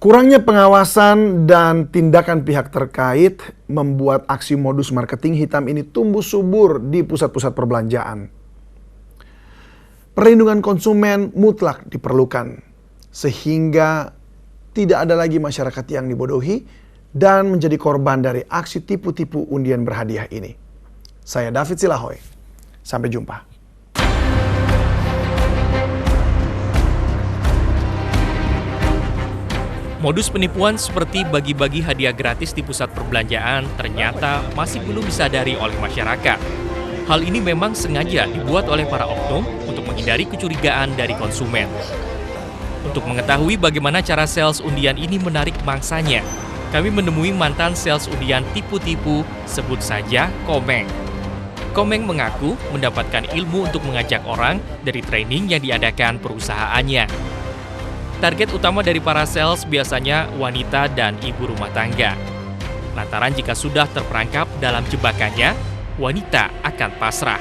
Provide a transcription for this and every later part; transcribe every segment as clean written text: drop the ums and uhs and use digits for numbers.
Kurangnya pengawasan dan tindakan pihak terkait membuat aksi modus marketing hitam ini tumbuh subur di pusat-pusat perbelanjaan. Perlindungan konsumen mutlak diperlukan, sehingga tidak ada lagi masyarakat yang dibodohi dan menjadi korban dari aksi tipu-tipu undian berhadiah ini. Saya David Silahoy, sampai jumpa. Modus penipuan seperti bagi-bagi hadiah gratis di pusat perbelanjaan ternyata masih belum disadari oleh masyarakat. Hal ini memang sengaja dibuat oleh para oknum untuk menghindari kecurigaan dari konsumen. Untuk mengetahui bagaimana cara sales undian ini menarik mangsanya, kami menemui mantan sales undian tipu-tipu, sebut saja Komeng. Komeng mengaku mendapatkan ilmu untuk mengajak orang dari training yang diadakan perusahaannya. Target utama dari para sales biasanya wanita dan ibu rumah tangga. Lantaran jika sudah terperangkap dalam jebakannya, wanita akan pasrah.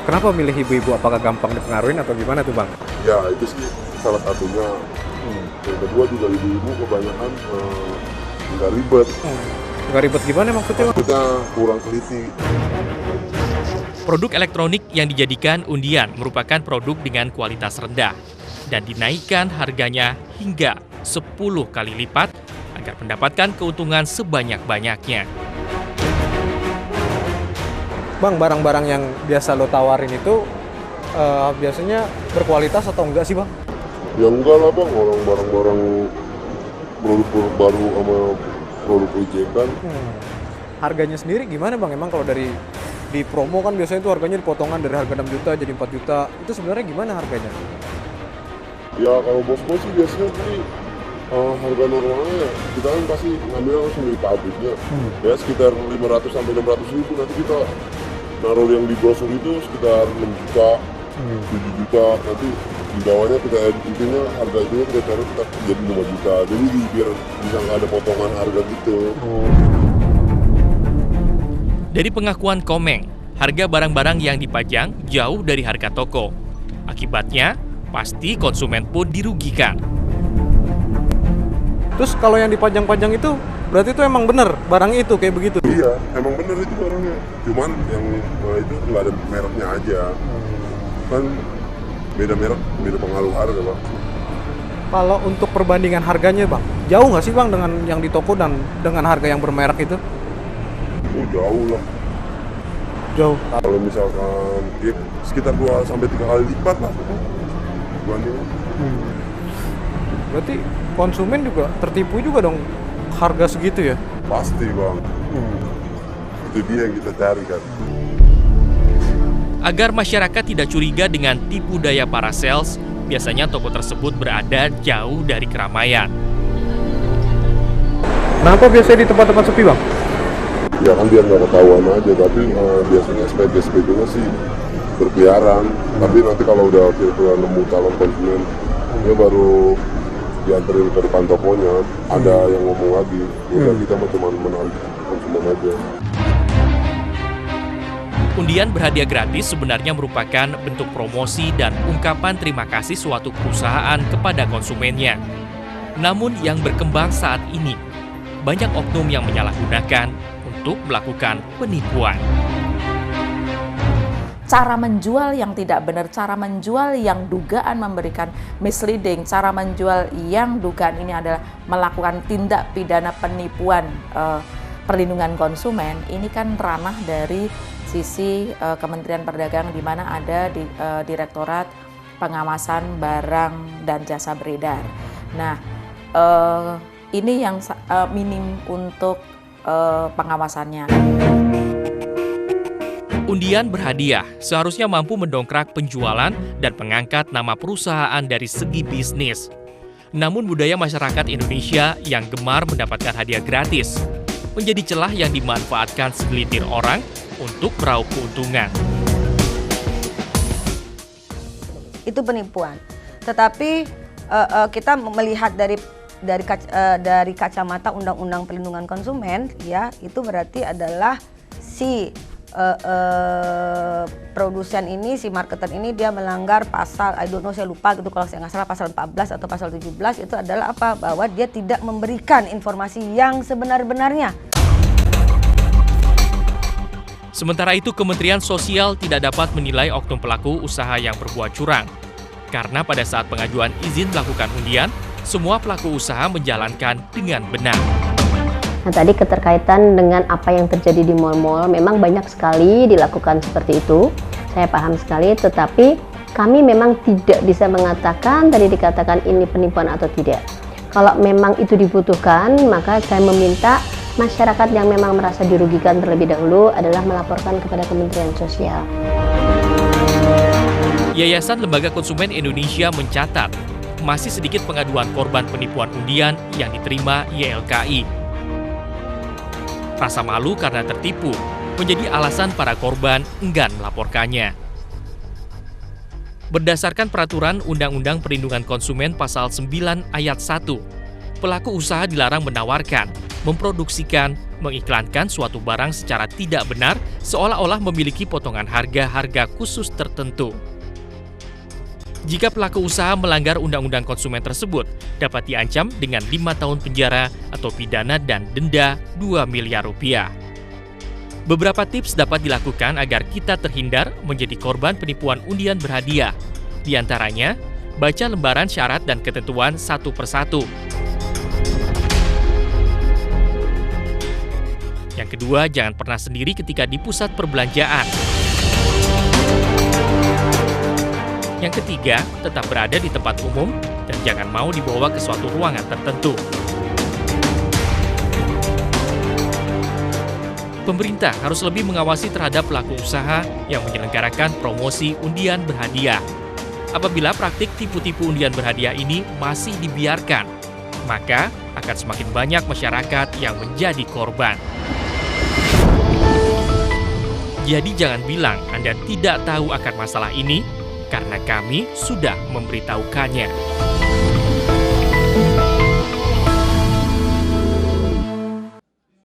Kenapa milih ibu-ibu? Apakah gampang dipengaruhin atau gimana tuh Bang? Ya itu sih salah satunya. Yang kedua juga ibu-ibu kebanyakan nggak ribet. Nggak ribet gimana maksudnya Bang? Kita kurang teliti. Produk elektronik yang dijadikan undian merupakan produk dengan kualitas rendah dan dinaikkan harganya hingga 10 kali lipat agar mendapatkan keuntungan sebanyak-banyaknya. Bang, barang-barang yang biasa lo tawarin itu biasanya berkualitas atau enggak sih Bang? Ya enggak lah Bang, orang barang-barang produk-produk baru sama produk ejekan. Harganya sendiri gimana Bang? Emang kalau di promo kan biasanya itu harganya dipotongan dari harga 6 juta jadi 4 juta. Itu sebenarnya gimana harganya? Ya kalau bos-bos sih biasanya beli harga normalnya ya, kita kan pasti ngambil langsung dari pabriknya. Ya sekitar 500 sampai 600 ribu, nanti kita naruh yang di brosur itu sekitar 6 juta, 7 juta, nanti di bawahnya kita editnya harga itu kita cari kita jadi 5 juta. Jadi biar bisa nggak ada potongan harga gitu. Dari pengakuan Komeng, harga barang-barang yang dipajang jauh dari harga toko. Akibatnya, pasti konsumen pun dirugikan. Terus kalau yang dipajang-pajang itu berarti itu emang bener barang itu kayak begitu? Iya, emang bener itu barangnya. Cuman yang itu nggak ada mereknya aja. Kan beda merek, beda pengaruh harga Bang. Kalau untuk perbandingan harganya Bang, jauh nggak sih Bang dengan yang di toko dan dengan harga yang bermerek itu? Oh jauh lah. Jauh. Kalau misalkan ya, sekitar 2 sampai 3 kali lipat lah dibandingin. Berarti konsumen juga tertipu juga dong harga segitu ya? Pasti Bang. Itu dia yang kita cari kan. Agar masyarakat tidak curiga dengan tipu daya para sales, biasanya toko tersebut berada jauh dari keramaian. Kenapa biasanya di tempat-tempat sepi Bang? Ya kan biar nggak ketahuan aja, tapi biasanya SPG-nya sih berkeliaran. Tapi nanti kalau udah kira-kira nemu calon konsumen, dia baru dianterin ke depan tokonya, ada yang ngomong lagi. Udah kita cuma menarik konsumen aja. Undian berhadiah gratis sebenarnya merupakan bentuk promosi dan ungkapan terima kasih suatu perusahaan kepada konsumennya. Namun yang berkembang saat ini, banyak oknum yang menyalahgunakan untuk melakukan penipuan. Cara menjual yang tidak benar, cara menjual yang dugaan memberikan misleading, cara menjual yang dugaan ini adalah melakukan tindak pidana penipuan perlindungan konsumen, ini kan ranah dari sisi Kementerian Perdagangan di mana ada di Direktorat Pengawasan Barang dan Jasa Beredar. Nah, ini yang minim untuk pengawasannya. Undian berhadiah seharusnya mampu mendongkrak penjualan dan mengangkat nama perusahaan dari segi bisnis. Namun budaya masyarakat Indonesia yang gemar mendapatkan hadiah gratis menjadi celah yang dimanfaatkan segelintir orang untuk meraup keuntungan. Itu penipuan. Tetapi kita melihat dari kacamata Undang-Undang Perlindungan Konsumen, ya itu berarti adalah si produsen ini, si marketer ini dia melanggar pasal, I don't know, saya lupa gitu kalau saya nggak salah, pasal 14 atau pasal 17 itu adalah apa? Bahwa dia tidak memberikan informasi yang sebenar-benarnya. Sementara itu, Kementerian Sosial tidak dapat menilai oknum pelaku usaha yang berbuat curang. Karena pada saat pengajuan izin melakukan undian, semua pelaku usaha menjalankan dengan benar. Nah, tadi keterkaitan dengan apa yang terjadi di mal-mal, memang banyak sekali dilakukan seperti itu. Saya paham sekali, tetapi kami memang tidak bisa mengatakan, tadi dikatakan ini penipuan atau tidak. Kalau memang itu dibutuhkan, maka saya meminta masyarakat yang memang merasa dirugikan terlebih dahulu adalah melaporkan kepada Kementerian Sosial. Yayasan Lembaga Konsumen Indonesia mencatat, masih sedikit pengaduan korban penipuan undian yang diterima YLKI. Rasa malu karena tertipu menjadi alasan para korban enggan melaporkannya. Berdasarkan peraturan Undang-Undang Perlindungan Konsumen Pasal 9 Ayat 1, pelaku usaha dilarang menawarkan, memproduksikan, mengiklankan suatu barang secara tidak benar seolah-olah memiliki potongan harga-harga khusus tertentu. Jika pelaku usaha melanggar undang-undang konsumen tersebut, dapat diancam dengan 5 tahun penjara atau pidana dan denda 2 miliar rupiah. Beberapa tips dapat dilakukan agar kita terhindar menjadi korban penipuan undian berhadiah. Di antaranya, baca lembaran syarat dan ketentuan satu persatu. Yang kedua, jangan pernah sendiri ketika di pusat perbelanjaan. Yang ketiga, tetap berada di tempat umum dan jangan mau dibawa ke suatu ruangan tertentu. Pemerintah harus lebih mengawasi terhadap pelaku usaha yang menyelenggarakan promosi undian berhadiah. Apabila praktik tipu-tipu undian berhadiah ini masih dibiarkan, maka akan semakin banyak masyarakat yang menjadi korban. Jadi jangan bilang Anda tidak tahu akan masalah ini, karena kami sudah memberitahukannya.